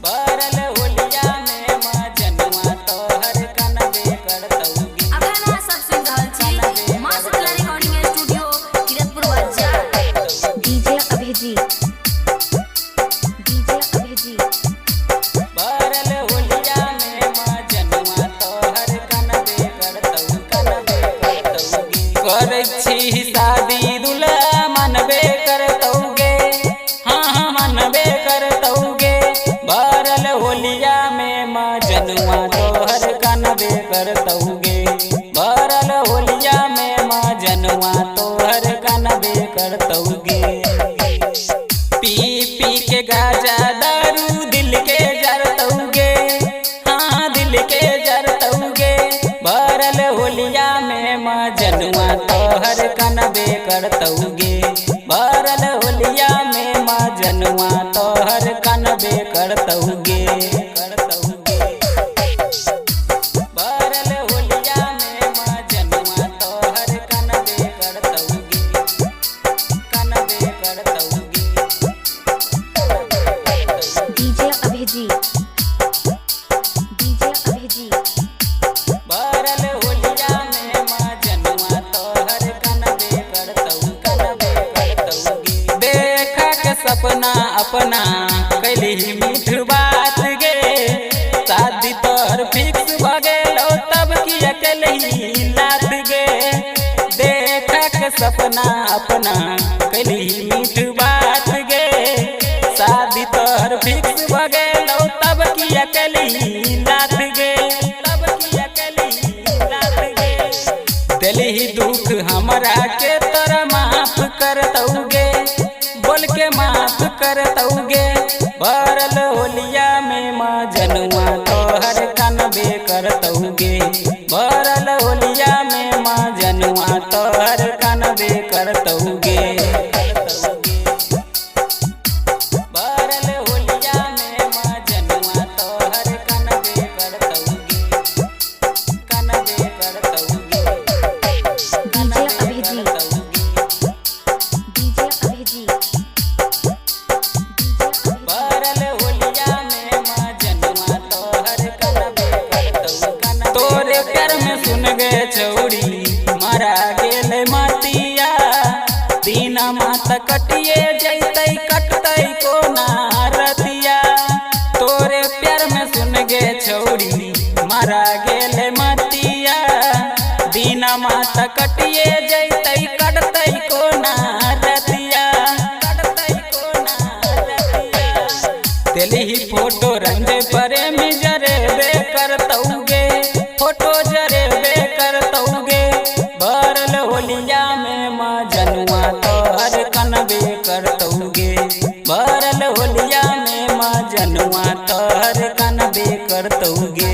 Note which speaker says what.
Speaker 1: भरल होलिया में मजनुआ तोहर कनबे करतौगी।
Speaker 2: अखना सब सुन रहल छी मां शीतला रिकॉर्डिंग स्टूडियो किरतपुर बाजार।
Speaker 3: डीजे अभिजीत
Speaker 1: भरल होलिया में मजनुआ तोहर कनबे करतौगी। करै छी शादी दुल्हा मनबे करतौगे, हाँ मनबे करतौगे। भरल होलिया में मजनुआ तोहर कनबे करतौगे। भरल होलिया में मजनुआ तोहर कनबे करतौगे। पी पी के गाजा दारू दिल के जरतौगे, हाँ दिल के जरतौगे। भरल होलिया में मजनुआ तोहर कनबे करतौगे। भरल होलिया में मजनुआ तोहर कनबे करतौगे। भरल होलिया में मजनुआ तोहर कनबे करतौगे, कनबे करतौगे।
Speaker 3: डीजे अभिजीत
Speaker 1: भरल होलिया में मजनुआ तोहर कनबे करतौगी। देखा के सपना अपना कैली मीठ बात गे, शादी तोहर फिक्स भ गेलौ तब की अकेली लात गे। देखा के सपना अपना कैली मीठ बात गे, शादी तोहर फिक्स भ गेलौ तब की अकेली लात गे, तब की अकेली लात गे। दिलही दुख हमरा के तोरा माफ करतौगे, बोल के माफ करतौगे। भरल होलिया में मजनुआ तोहर कनबे करतौगे। भरल होलिया में मजनुआ तोहर कनबे करतौगे। भरल होलिया में मजनुआ तोहर कनबे करतौगे, कनबे करतौगे। भरल होलिया में मजनुआ तोहर कनबे करतौगे। तोरे प्यार में सुन गे छौरी मारा गेल मतिया, दीना मात कटिए जैतै कटतै कोना रतिया। तोरे प्यार में सुन गे छौरी मारा गेल मतिया, दीना मात कटिए जैतै कटतै कोना रतिया, कटतै कोना रतिया। तेली फोटो रंज प्रेम जरेबे करतौगे, फोटो जरेबे करतौगे। भरल होलिया में मजनुआ तोहर कनबे करतौगे। भरल होलिया में मजनुआ तोहर कनबे करतौगे।